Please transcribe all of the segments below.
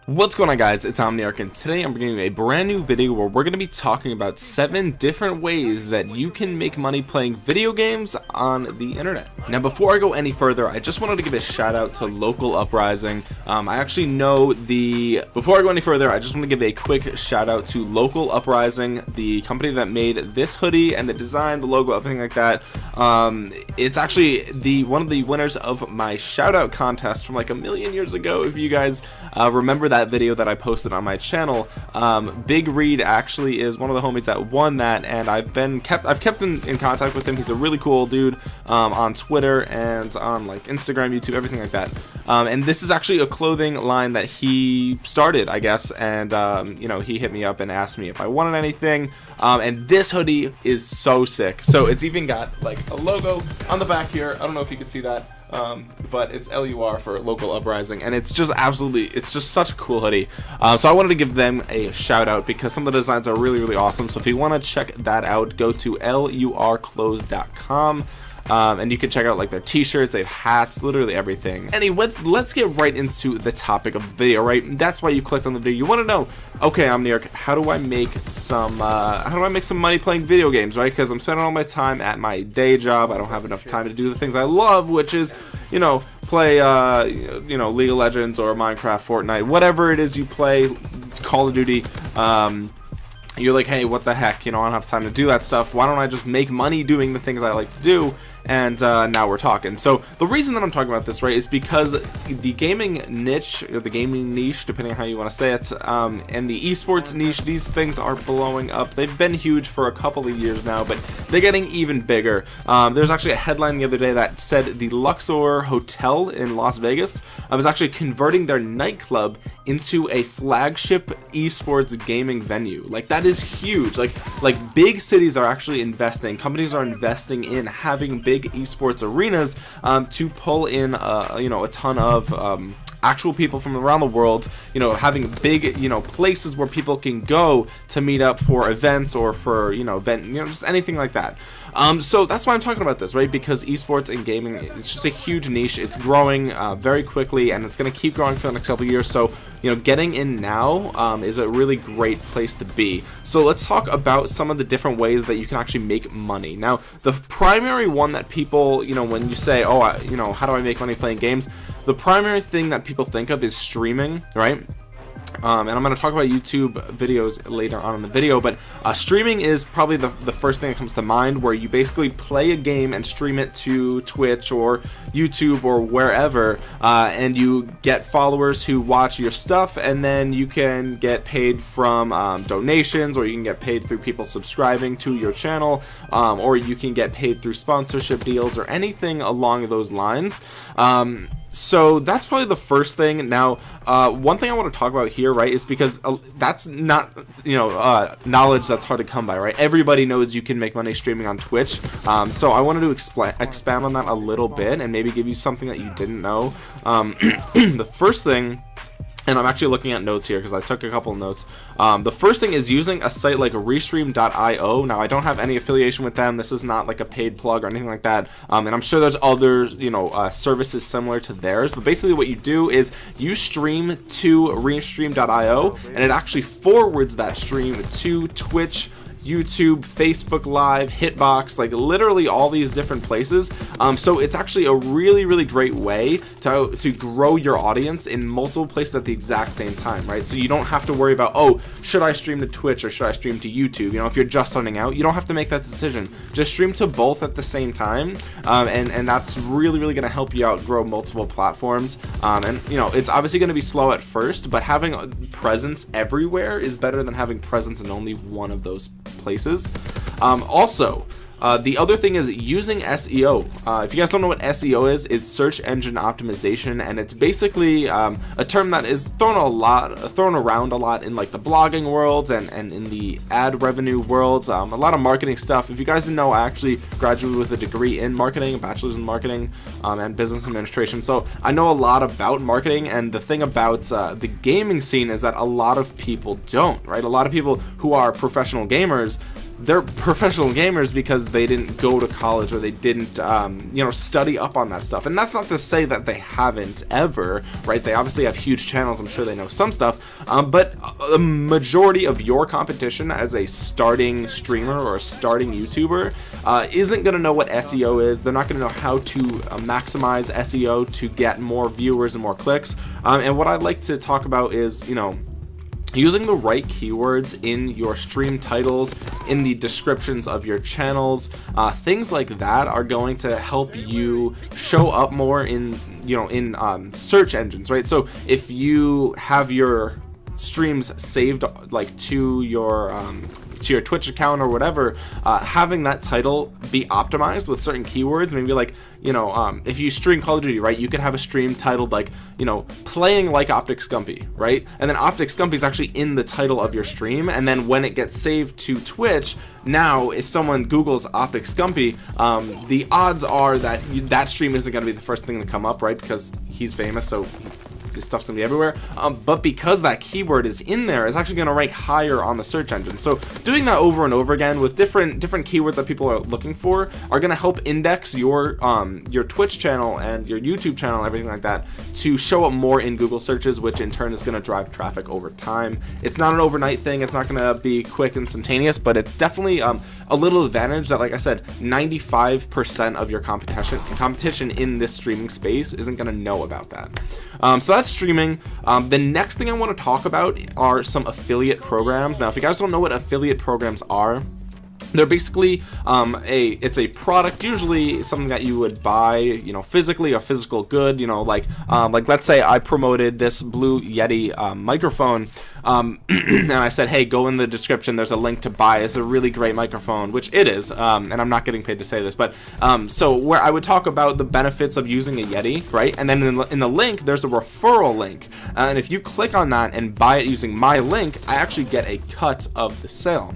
What's going on, guys? It's Omniarch, and today I'm bringing you a brand new video where we're going to be talking about 7 different ways that you can make money playing video games on the internet. Now, before I go any further, I just wanted to give a shout out to Local Uprising. Before I go any further, I just want to give a quick shout out to Local Uprising, the company that made this hoodie and the design, the logo, everything like that. It's actually one of the winners of my shout out contest from like a million years ago. If you guys remember that video that I posted on my channel, Big Reed actually is one of the homies that won that, and I've kept in contact with him. He's a really cool dude on Twitter and on like Instagram, YouTube, everything like that. And this is actually a clothing line that he started, I guess, and you know, he hit me up and asked me if I wanted anything. And this hoodie is so sick. So it's even got like a logo on the back here. I don't know if you can see that, but it's LUR for Local Uprising, and it's just such a cool hoodie. So I wanted to give them a shout out because some of the designs are really awesome. So if you want to check that out, go to lurclothes.com. And you can check out like their t-shirts, they have hats, literally everything. Anyway, let's get right into the topic of the video, right? That's why you clicked on the video. You want to know, okay, Omniarch, how do I make some money playing video games, right? Because I'm spending all my time at my day job. I don't have enough time to do the things I love, which is, you know, play you know, League of Legends or Minecraft, Fortnite, whatever it is you play, Call of Duty. You're like, hey, what the heck, you know, I don't have time to do that stuff. Why don't I just make money doing the things I like to do? And now we're talking. So the reason that I'm talking about this, right, is because the gaming niche, or the gaming niche, depending on how you want to say it, and the esports niche, these things are blowing up. They've been huge for a couple of years now, but they're getting even bigger. There's actually a headline the other day that said the Luxor Hotel in Las Vegas was actually converting their nightclub into a flagship esports gaming venue. Like, that is huge. Like big cities are actually investing, companies are investing in having big esports arenas to pull in you know, a ton of actual people from around the world, you know, having big, you know, places where people can go to meet up for events or for, you know, just anything like that. So that's why I'm talking about this, right? Because esports and gaming, it's just a huge niche. It's growing very quickly, and it's going to keep growing for the next couple of years. So, you know, getting in now is a really great place to be. So let's talk about some of the different ways that you can actually make money. Now, the primary one that people, you know, when you say, oh, you know, how do I make money playing games? The primary thing that people think of is streaming, right? And I'm going to talk about YouTube videos later on in the video, but streaming is probably the first thing that comes to mind, where you basically play a game and stream it to Twitch or YouTube or wherever, and you get followers who watch your stuff, and then you can get paid from donations, or you can get paid through people subscribing to your channel, or you can get paid through sponsorship deals or anything along those lines. So that's probably the first thing. Now, one thing I want to talk about here, right, is because that's not, you know, knowledge that's hard to come by, right? Everybody knows you can make money streaming on Twitch. So I wanted to expand on that a little bit and maybe give you something that you didn't know. The first thing, and I'm actually looking at notes here because I took a couple of notes. The first thing is using a site like Restream.io. Now, I don't have any affiliation with them. This is not like a paid plug or anything like that. And I'm sure there's other, you know, services similar to theirs. But basically what you do is you stream to Restream.io, and it actually forwards that stream to Twitch, YouTube, Facebook Live, Hitbox, like literally all these different places. So it's actually a really great way to grow your audience in multiple places at the exact same time, right? So you don't have to worry about, oh, should I stream to Twitch or should I stream to YouTube? You know, if you're just starting out, you don't have to make that decision. Just stream to both at the same time, and that's really going to help you out grow multiple platforms. And you know, it's obviously going to be slow at first, but having a presence everywhere is better than having presence in only one of those places. Also, the other thing is using SEO. If you guys don't know what SEO is, it's search engine optimization, and it's basically a term that is thrown around a lot in like the blogging worlds and in the ad revenue worlds. A lot of marketing stuff. If you guys didn't know, I actually graduated with a degree in marketing, a bachelor's in marketing and business administration. So I know a lot about marketing, and the thing about the gaming scene is that a lot of people don't, right? A lot of people who are professional gamers, they're professional gamers because they didn't go to college or they didn't, you know, study up on that stuff. And that's not to say that they haven't ever, right? They obviously have huge channels. I'm sure they know some stuff, but a majority of your competition as a starting streamer or a starting YouTuber isn't going to know what SEO is. They're not going to know how to maximize SEO to get more viewers and more clicks. And what I'd like to talk about is, you know, using the right keywords in your stream titles, in the descriptions of your channels, things like that are going to help you show up more in, you know, in search engines, right? So if you have your streams saved like to your Twitch account or whatever, having that title be optimized with certain keywords, maybe like, you know, if you stream Call of Duty, right, you could have a stream titled like, you know, playing like Optic Scumpy, right? And then Optic Scumpy is actually in the title of your stream, and then when it gets saved to Twitch, now if someone Googles Optic Scumpy, the odds are that that stream isn't going to be the first thing to come up, right? Because he's famous, so this stuff's gonna be everywhere, but because that keyword is in there, it's actually gonna rank higher on the search engine. So doing that over and over again with different keywords that people are looking for are gonna help index your Twitch channel and your YouTube channel and everything like that to show up more in Google searches, which in turn is gonna drive traffic over time. It's not an overnight thing, it's not gonna be quick, instantaneous, but it's definitely a little advantage that, like I said, 95% of your competition in this streaming space isn't gonna know about that. So that's streaming. The next thing I want to talk about are some affiliate programs. Now, if you guys don't know what affiliate programs are, they're basically it's a product, usually something that you would buy, you know, physically, a physical good, you know, like let's say I promoted this Blue Yeti microphone, and I said, hey, go in the description, there's a link to buy. It's a really great microphone, which it is, and I'm not getting paid to say this, but so where I would talk about the benefits of using a Yeti, right? And then in the link, there's a referral link, and if you click on that and buy it using my link, I actually get a cut of the sale.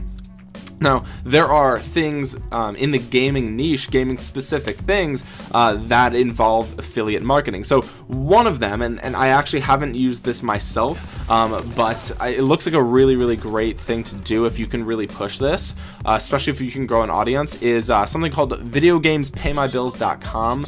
Now, there are things in the gaming niche, gaming specific things that involve affiliate marketing. So one of them, and I actually haven't used this myself, but it looks like a really, really great thing to do if you can really push this, especially if you can grow an audience, is something called videogamespaymybills.com.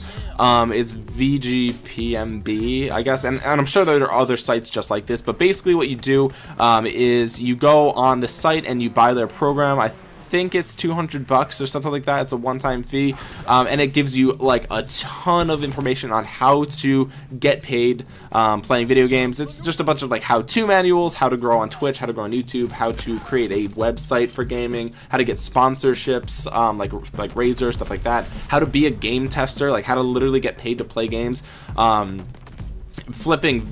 It's VGPMB, I guess, and I'm sure there are other sites just like this, but basically what you do is you go on the site and you buy their program. I think it's $200 or something like that. It's a one-time fee, and it gives you like a ton of information on how to get paid playing video games. It's just a bunch of like how-to manuals, how to grow on Twitch, how to grow on YouTube, how to create a website for gaming, how to get sponsorships, like Razer, stuff like that, how to be a game tester, like how to literally get paid to play games, flipping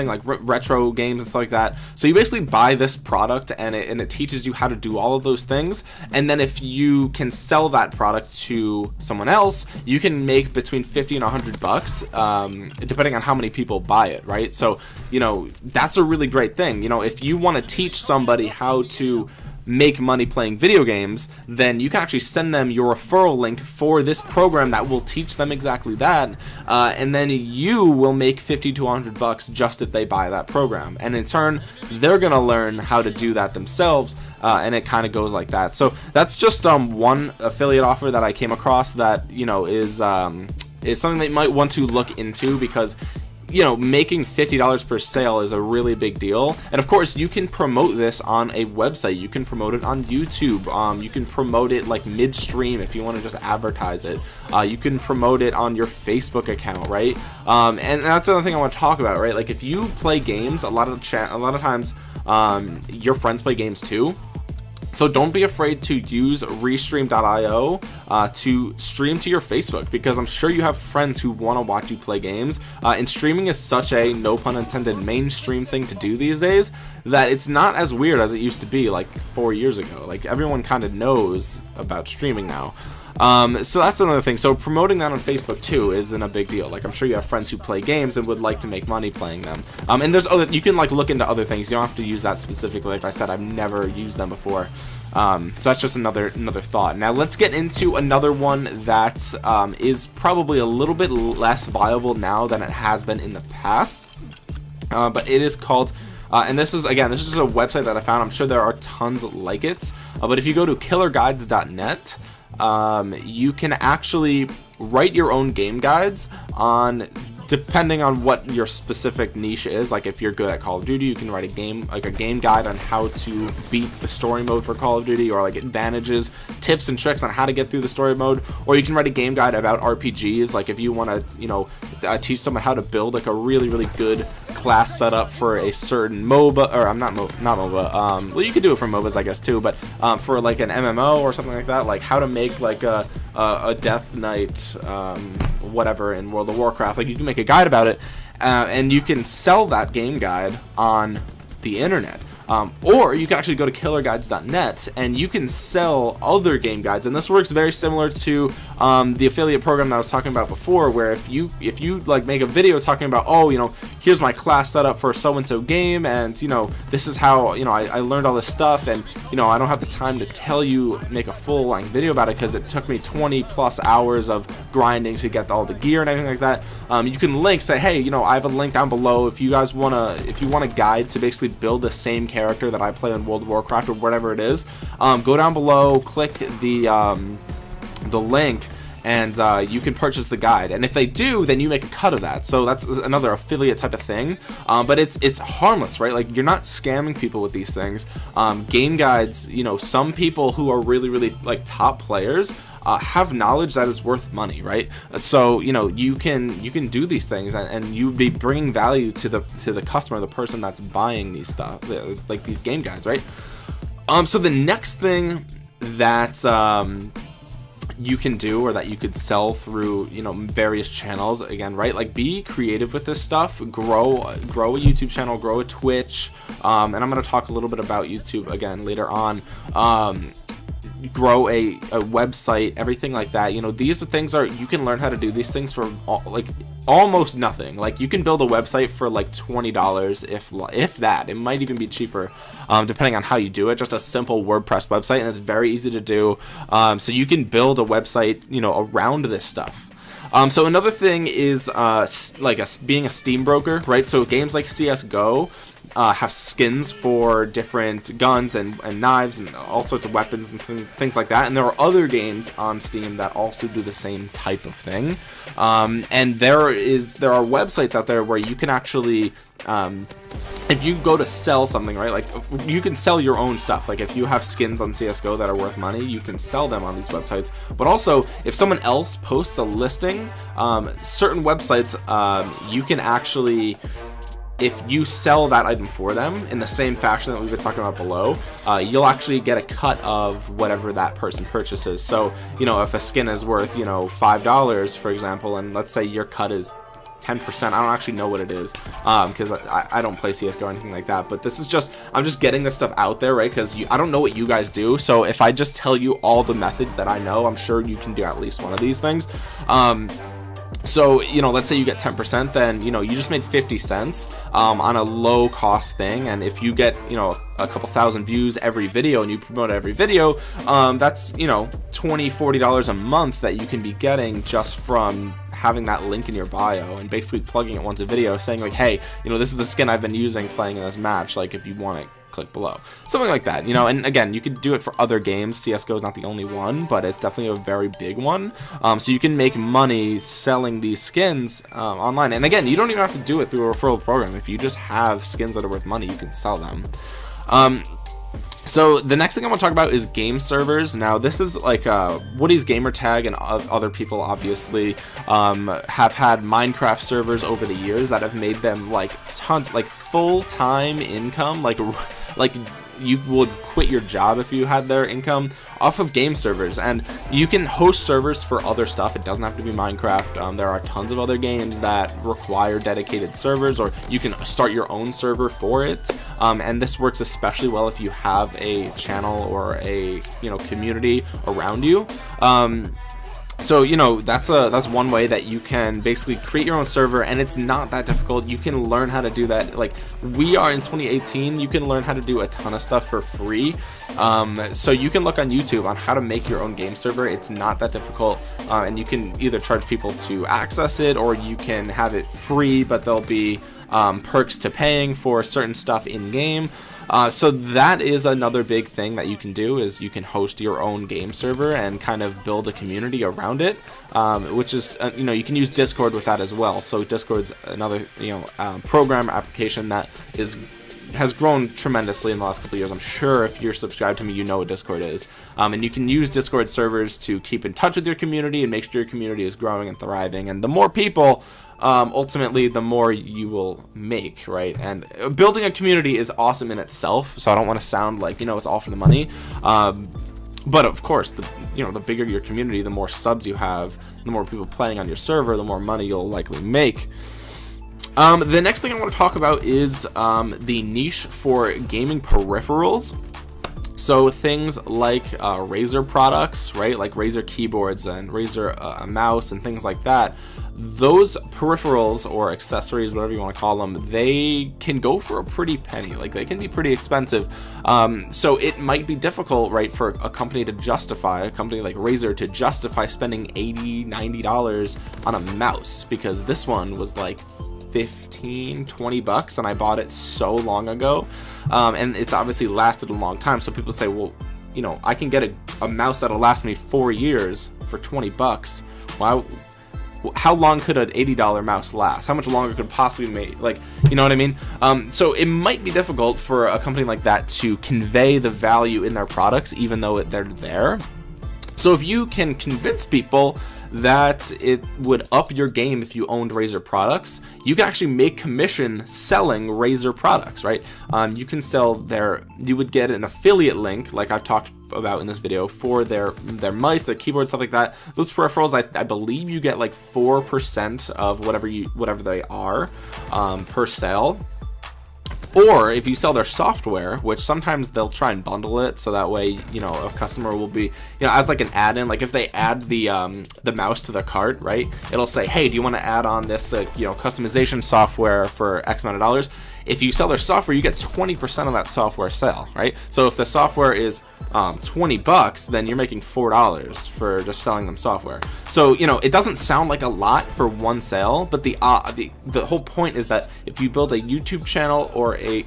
like retro games and stuff like that. So you basically buy this product, and it teaches you how to do all of those things, and then if you can sell that product to someone else, you can make between $50 and $100, depending on how many people buy it, right? So, you know, that's a really great thing. You know, if you want to teach somebody how to make money playing video games, then you can actually send them your referral link for this program that will teach them exactly that, and then you will make $50 to $100 just if they buy that program, and in turn they're gonna learn how to do that themselves, and it kind of goes like that. So that's just one affiliate offer that I came across that, you know, is something that you might want to look into, because, you know, making $50 per sale is a really big deal. And of course, you can promote this on a website, you can promote it on YouTube, you can promote it like midstream if you want to just advertise it, you can promote it on your Facebook account, right? And that's another thing I want to talk about, right? Like if you play games, a lot of times your friends play games too. So don't be afraid to use Restream.io to stream to your Facebook, because I'm sure you have friends who want to watch you play games, and streaming is such a, no pun intended, mainstream thing to do these days that it's not as weird as it used to be like 4 years ago. Like everyone kind of knows about streaming now. So that's another thing. So promoting that on Facebook too isn't a big deal. Like I'm sure you have friends who play games and would like to make money playing them. And there's other, you can like look into other things. You don't have to use that specifically. Like I said, I've never used them before. So that's just another thought. Now let's get into another one that is probably a little bit less viable now than it has been in the past. But it is called And this is, again, this is just a website that I found. I'm sure there are tons like it, but if you go to killerguides.net, you can actually write your own game guides on, depending on what your specific niche is. Like if you're good at Call of Duty, you can write a game guide on how to beat the story mode for Call of Duty, or like advantages, tips and tricks on how to get through the story mode. Or you can write a game guide about RPGs, like if you want to, you know, teach someone how to build like a really good class setup for a certain MOBA, or not MOBA, well, you could do it for MOBAs, I guess, too, but for like an MMO or something like that, like how to make like a Death Knight, whatever, in World of Warcraft. Like you can make a guide about it, and you can sell that game guide on the internet. Or you can actually go to killerguides.net and you can sell other game guides, and this works very similar to the affiliate program that I was talking about before, where if you like make a video talking about, oh, you know, here's my class setup for so and so game, and you know, this is how, you know, I learned all this stuff, and you know, I don't have the time to tell you, make a full length video about it because it took me 20 plus hours of grinding to get all the gear and everything like that. You can link, say, hey, you know, I have a link down below if you guys want a guide to basically build the same character that I play in World of Warcraft or whatever it is. Go down below, click the link, and you can purchase the guide. And if they do, then you make a cut of that. So that's another affiliate type of thing. But it's harmless, right? Like you're not scamming people with these things. Game guides, you know, some people who are really like top players have knowledge that is worth money, right? So you know, you can do these things, and you'd be bringing value to the customer, the person that's buying these stuff, like these game guides, right? So the next thing that you can do, or that you could sell through, you know, various channels, again, right? Like be creative with this stuff, grow a YouTube channel, grow a Twitch, and I'm going to talk a little bit about YouTube again later on. Grow a website, everything like that. You know, these are things you can learn how to do these things for like almost nothing. Like you can build a website for like $20, if that. It might even be cheaper, depending on how you do it. Just a simple WordPress website, and it's very easy to do. So you can build a website, you know, around this stuff. So another thing is being a Steam broker, right? So games like CSGO have skins for different guns and knives and all sorts of weapons and things like that. And there are other games on Steam that also do the same type of thing. And there are websites out there where you can actually, if you go to sell something, right, like you can sell your own stuff. Like if you have skins on CSGO that are worth money, you can sell them on these websites. But also, if someone else posts a listing, certain websites, you can actually, if you sell that item for them in the same fashion that we've been talking about below, you'll actually get a cut of whatever that person purchases. So, you know, if a skin is worth, you know, $5, for example, and let's say your cut is 10%, I don't actually know what it is, because I don't play CSGO or anything like that, but this is just, I'm just getting this stuff out there, right? Because I don't know what you guys do, so if I just tell you all the methods that I know, I'm sure you can do at least one of these things. So, you know, let's say you get 10%, then, you know, you just made 50 cents on a low cost thing. And if you get, you know, a couple thousand views every video and you promote every video, that's, you know, $20-$40 a month that you can be getting just from having that link in your bio and basically plugging it once a video, saying like, hey, you know, this is the skin I've been using playing in this match, like if you want it, click below, something like that, you know. And again, you could do it for other games. CSGO is not the only one, but it's definitely a very big one. So you can make money selling these skins online. And again, you don't even have to do it through a referral program. If you just have skins that are worth money, you can sell them. So the next thing I want to talk about is game servers. Now this is like Woody's Gamertag and other people obviously have had Minecraft servers over the years that have made them like tons, like full-time income, like you would quit your job if you had their income off of game servers. And you can host servers for other stuff. It doesn't have to be Minecraft. There are tons of other games that require dedicated servers, or you can start your own server for it. And this works especially well if you have a channel or a, you know, community around you. So, you know, that's one way that you can basically create your own server, and it's not that difficult. You can learn how to do that. Like we are in 2018, you can learn how to do a ton of stuff for free. So you can look on YouTube on how to make your own game server. It's not that difficult, and you can either charge people to access it, or you can have it free, but there'll be perks to paying for certain stuff in game. So that is another big thing that you can do, is you can host your own game server and kind of build a community around it, which is, you can use Discord with that as well. So Discord's another, program application that has grown tremendously in the last couple of years. I'm sure if you're subscribed to me, you know what Discord is. And you can use Discord servers to keep in touch with your community and make sure your community is growing and thriving. And the more people, ultimately, the more you will make, right? And building a community is awesome in itself, so I don't want to sound like, it's all for the money. But of course, the bigger your community, the more subs you have, the more people playing on your server, the more money you'll likely make. The next thing I want to talk about is the niche for gaming peripherals. So things like Razer products, right? Like Razer keyboards and Razer mouse and things like that. Those peripherals or accessories, whatever you want to call them, they can go for a pretty penny. Like, they can be pretty expensive. So it might be difficult, right, for a company like Razer to justify spending $80, $90 on a mouse, because this one was like $15-$20 and I bought it so long ago, and it's obviously lasted a long time. So people say, well, I can get a mouse that'll last me 4 years for $20. Why? How long could an $80 mouse last? How much longer could it possibly make? Like, you know what I mean? So it might be difficult for a company like that to convey the value in their products, even though they're there. So if you can convince people that it would up your game if you owned Razer products, you can actually make commission selling Razer products, right? You can sell you would get an affiliate link, like I've talked about in this video, for their mice, their keyboard, stuff like that. Those peripherals, I believe you get like 4% of whatever they are per sale. Or if you sell their software, which sometimes they'll try and bundle it, so that way, a customer will be, as like an add-in. Like if they add the mouse to the cart, right? It'll say, hey, do you want to add on this, customization software for X amount of dollars? If you sell their software, you get 20% of that software sale, right? So if the software is $20, then you're making $4 for just selling them software. So it doesn't sound like a lot for one sale, but the whole point is that if you build a YouTube channel or a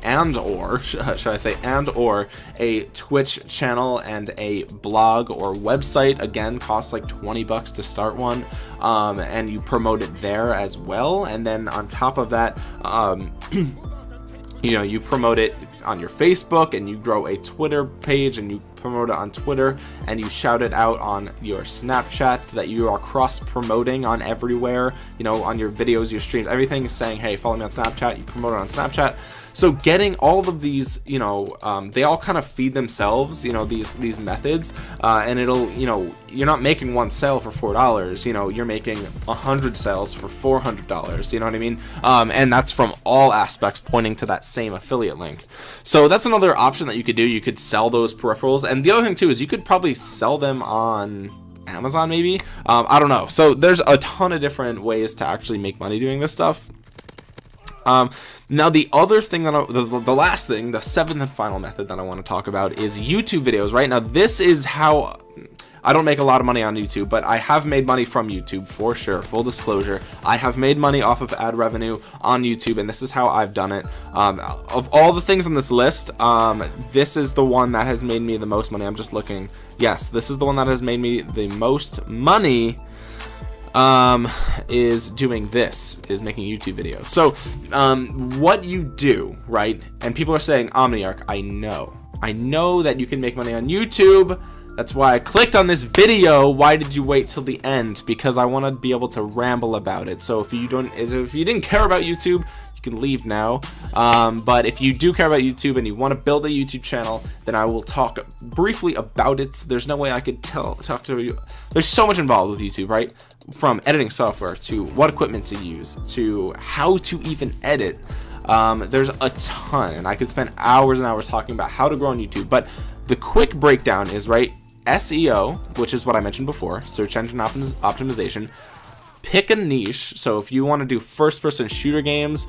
Twitch channel and a blog or website, again, costs like $20 to start one, and you promote it there as well, and then on top of that, you promote it on your Facebook, and you grow a Twitter page, and you promote it on Twitter, and you shout it out on your Snapchat that you are cross-promoting on everywhere, on your videos, your streams, everything is saying, hey, follow me on Snapchat, you promote it on Snapchat. So getting all of these, they all kind of feed themselves, these methods, and it'll, you're not making one sale for $4, you're making 100 sales for $400, you know what I mean? And that's from all aspects pointing to that same affiliate link. So that's another option that you could do. You could sell those peripherals, and the other thing too is you could probably sell them on Amazon, maybe. I don't know. So there's a ton of different ways to actually make money doing this stuff. Now the other thing that the last thing, the seventh and final method that I want to talk about is YouTube videos. Right now, this is how I don't make a lot of money on YouTube, but I have made money from YouTube for sure. Full disclosure, I have made money off of ad revenue on YouTube, and this is how I've done it. Of all the things on this list, this is the one that has made me the most money. I'm just looking. Yes, this is the one that has made me the most money. Is doing this, is making YouTube videos. So, what you do, right? And people are saying, Omniarch, I know that you can make money on YouTube. That's why I clicked on this video. Why did you wait till the end? Because I want to be able to ramble about it. So if you didn't care about YouTube, you can leave now. But if you do care about YouTube and you want to build a YouTube channel, then I will talk briefly about it. There's no way I could talk to you. There's so much involved with YouTube, right? From editing software to what equipment to use to how to even edit. There's a ton, and I could spend hours and hours talking about how to grow on YouTube. But the quick breakdown is, right, SEO, which is what I mentioned before, search engine optimization. Pick a niche. So if you want to do first-person shooter games,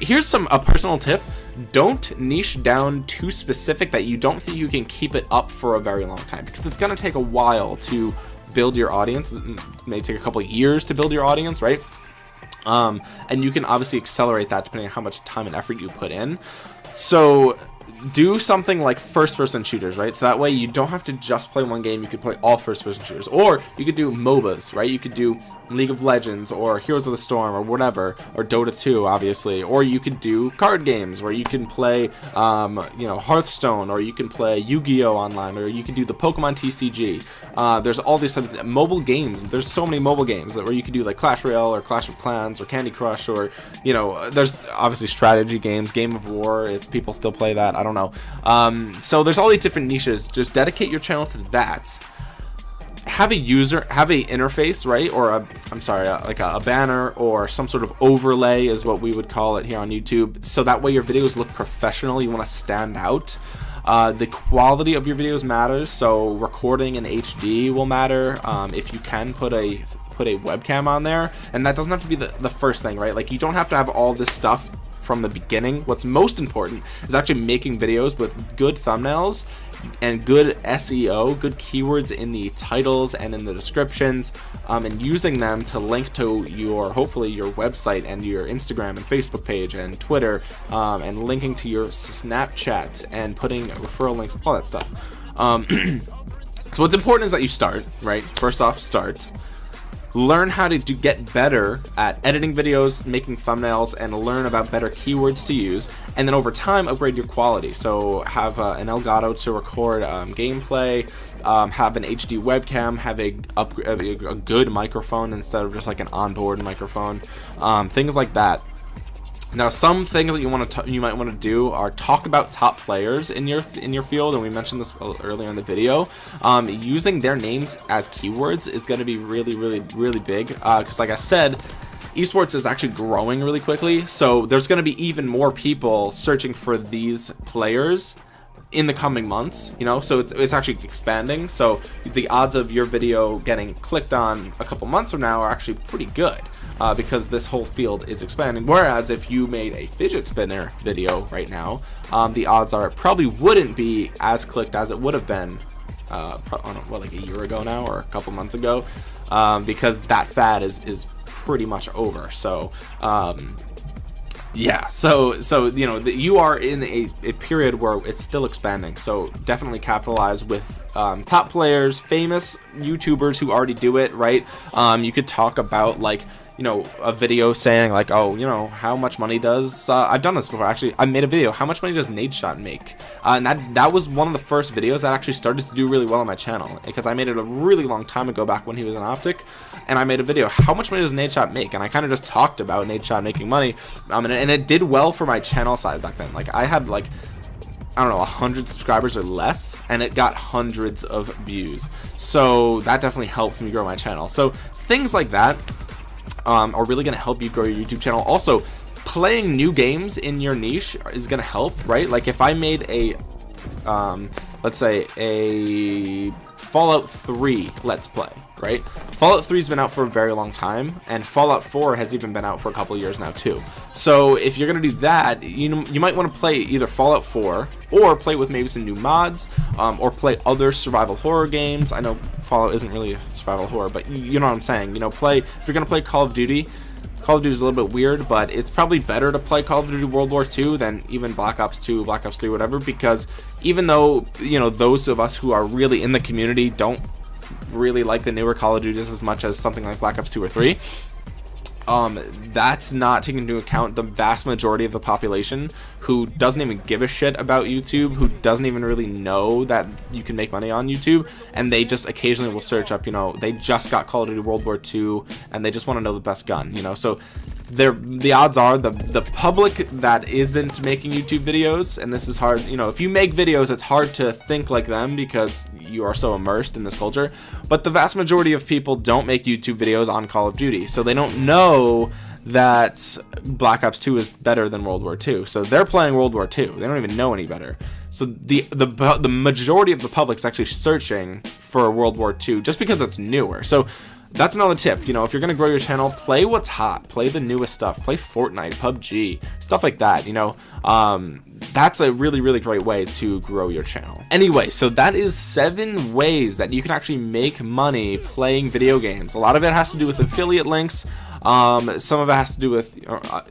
here's a personal tip: don't niche down too specific that you don't think you can keep it up for a very long time, because it's going to take a while to build your audience. It may take a couple of years to build your audience, right? And you can obviously accelerate that depending on how much time and effort you put in. So do something like first-person shooters, right? So that way you don't have to just play one game. You could play all first-person shooters, or you could do MOBAs, right? You could do League of Legends or Heroes of the Storm or whatever, or Dota 2, obviously, or you could do card games where you can play, you know, Hearthstone, or you can play Yu-Gi-Oh online, or you can do the Pokemon TCG. There's all these mobile games. There's so many mobile games where you could do like Clash Royale or Clash of Clans or Candy Crush, or, you know, there's obviously strategy games, Game of War, if people still play that, I don't know. So there's all these different niches. Just dedicate your channel to that. Have a interface, right? Or like a banner or some sort of overlay is what we would call it here on YouTube. So that way your videos look professional. You want to stand out. The quality of your videos matters. So recording in HD will matter. If you can put a webcam on there, and that doesn't have to be the first thing, right? Like, you don't have to have all this stuff from the beginning. What's most important is actually making videos with good thumbnails and good SEO, good keywords in the titles and in the descriptions, and using them to link to hopefully your website and your Instagram and Facebook page and Twitter, and linking to your Snapchat and putting referral links, all that stuff. So what's important is that you start, right? First off, start. Learn how to get better at editing videos, making thumbnails, and learn about better keywords to use. And then over time, upgrade your quality. So have an Elgato to record gameplay, have an HD webcam, have a good microphone instead of just like an onboard microphone, things like that. Now, some things that you might want to do are talk about top players in your field, and we mentioned this earlier in the video. Using their names as keywords is going to be really big, because like I said, esports is actually growing really quickly, so there's going to be even more people searching for these players in the coming months, you know, so it's actually expanding. So the odds of your video getting clicked on a couple months from now are actually pretty good, because this whole field is expanding. Whereas if you made a fidget spinner video right now, the odds are it probably wouldn't be as clicked as it would have been like a year ago now or a couple months ago, because that fad is pretty much over. So yeah, so you know, you are in a period where it's still expanding, so definitely capitalize with top players, famous YouTubers who already do it, right? You could talk about, like, you know, a video saying like, oh, you know, how much money does I've done this before, actually. I made a video, how much money does Nadeshot make? And that was one of the first videos that actually started to do really well on my channel, because I made it a really long time ago, back when he was an Optic, and I made a video, how much money does Nadeshot make? And I kind of just talked about Nadeshot making money, and it did well for my channel size back then. Like, I had like, I don't know, 100 subscribers or less, and it got hundreds of views. So that definitely helped me grow my channel. So things like that are really going to help you grow your YouTube channel. Also, playing new games in your niche is going to help, right? Like, if I made a let's say a Fallout 3 Let's Play, right? Fallout 3's been out for a very long time, and Fallout 4 has even been out for a couple of years now too. So if you're gonna do that, you might want to play either Fallout 4 or play with maybe some new mods, or play other survival horror games. I know Fallout isn't really a survival horror, but you know what I'm saying. You know, if you're gonna play Call of Duty. Call of Duty is a little bit weird, but it's probably better to play Call of Duty World War II than even Black Ops 2, Black Ops 3, whatever, because even though, you know, those of us who are really in the community don't really like the newer Call of Duties as much as something like Black Ops 2 or 3, that's not taking into account the vast majority of the population who doesn't even give a shit about YouTube, who doesn't even really know that you can make money on YouTube, and they just occasionally will search up, you know, they just got Call of Duty World War II and they just want to know the best gun, you know. So the odds are the public that isn't making YouTube videos, and this is hard, you know, if you make videos, it's hard to think like them because you are so immersed in this culture, but the vast majority of people don't make YouTube videos on Call of Duty, so they don't know that Black Ops 2 is better than World War II. So they're playing World War II. They don't even know any better. So the majority of the public's actually searching for World War II just because it's newer. So that's another tip. You know, if you're going to grow your channel, play what's hot. Play the newest stuff. Play Fortnite, PUBG, stuff like that, you know. That's a really great way to grow your channel. Anyway, so that is 7 ways that you can actually make money playing video games. A lot of it has to do with affiliate links. Some of it has to do with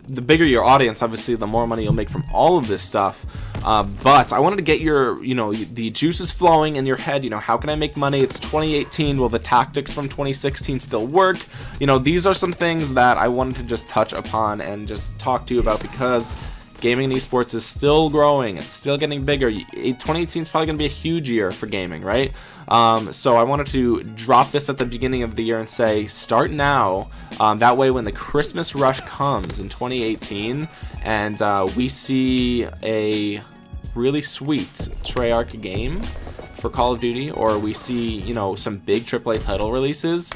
the bigger your audience, obviously, the more money you'll make from all of this stuff. But I wanted to get your, the juices flowing in your head. How can I make money? It's 2018. Will the tactics from 2016 still work? These are some things that I wanted to just touch upon and just talk to you about, because gaming and esports is still growing. It's still getting bigger. 2018 is probably going to be a huge year for gaming, right? So I wanted to drop this at the beginning of the year and say, start now. That way, when the Christmas rush comes in 2018 and we see a really sweet Treyarch game for Call of Duty, or we see some big AAA title releases,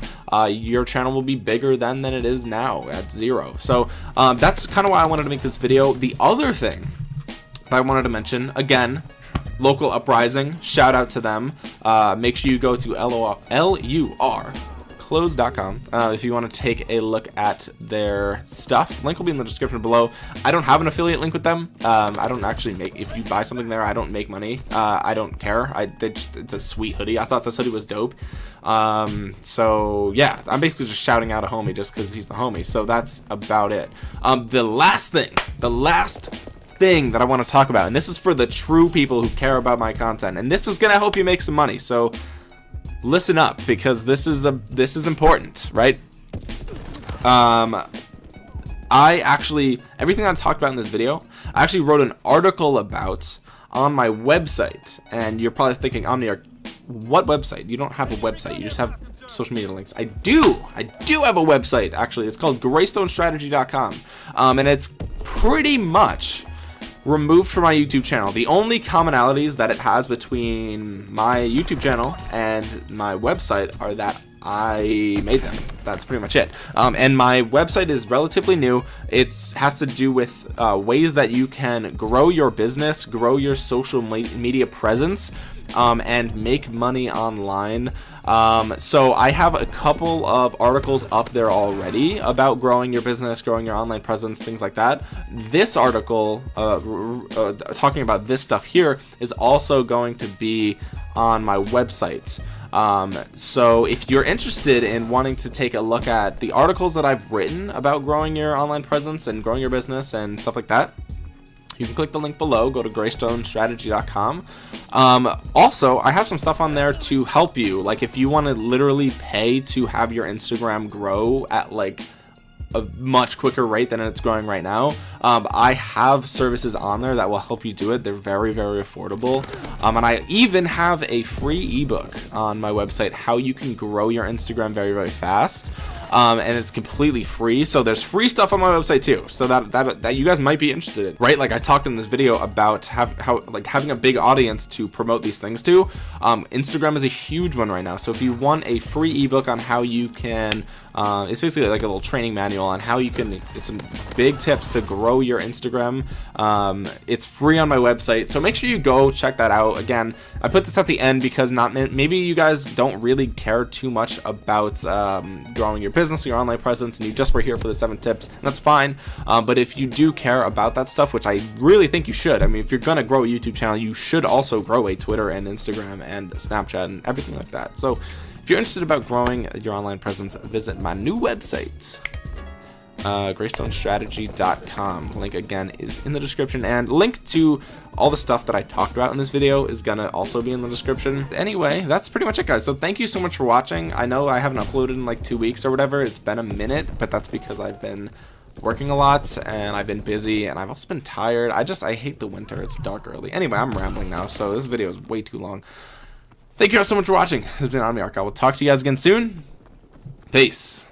your channel will be bigger than it is now at 0. So that's kind of why I wanted to make this video. The other thing that I wanted to mention, again, Local Uprising, shout out to them. Make sure you go to LURclothes.com if you want to take a look at their stuff. Link will be in the description below. I don't have an affiliate link with them. I don't actually make, if you buy something there, I don't make money. I don't care. It's a sweet hoodie. I thought this hoodie was dope. So yeah, I'm basically just shouting out a homie just because he's the homie. So that's about it. The last thing that I want to talk about, and this is for the true people who care about my content, and this is gonna help you make some money, so listen up, because this is important, right? Everything I talked about in this video, I actually wrote an article about on my website. And you're probably thinking, Omniarch, what website? You don't have a website, you just have social media links. I do have a website, actually. It's called GreystoneStrategy.com, and it's pretty much removed from my YouTube channel. The only commonalities that it has between my YouTube channel and my website are that I made them. That's pretty much it. And my website is relatively new. It has to do with ways that you can grow your business, grow your social media presence, and make money online. So I have a couple of articles up there already about growing your business, growing your online presence, things like that. This article talking about this stuff here is also going to be on my website. So if you're interested in wanting to take a look at the articles that I've written about growing your online presence and growing your business and stuff like that, you can click the link below, go to GreystoneStrategy.com. Also, I have some stuff on there to help you. Like if you want to literally pay to have your Instagram grow at like a much quicker rate than it's growing right now, I have services on there that will help you do it. They're very, very affordable. And I even have a free ebook on my website, how you can grow your Instagram very, very fast. And it's completely free. So there's free stuff on my website too, so that you guys might be interested in, right? Like I talked in this video about how having a big audience to promote these things to. Instagram is a huge one right now. So if you want a free ebook on how you can, it's basically like a little training manual on how you can, it's some big tips to grow your Instagram. It's free on my website, so make sure you go check that out. Again, I put this at the end because maybe you guys don't really care too much about growing your business, your online presence, and you just were here for the 7 tips, and that's fine. But if you do care about that stuff, which I really think you should, I mean, if you're gonna grow a YouTube channel, you should also grow a Twitter and Instagram and Snapchat and everything like that. So if you're interested about growing your online presence, visit my new website, GreystoneStrategy.com. Link again is in the description, and link to all the stuff that I talked about in this video is gonna also be in the description. Anyway, that's pretty much it, guys. So thank you so much for watching. I know I haven't uploaded in like 2 weeks or whatever. It's been a minute, but that's because I've been working a lot and I've been busy and I've also been tired. I hate the winter. It's dark early. Anyway, I'm rambling now, so this video is way too long. Thank you guys so much for watching. This has been Omniarch. I will talk to you guys again soon. Peace.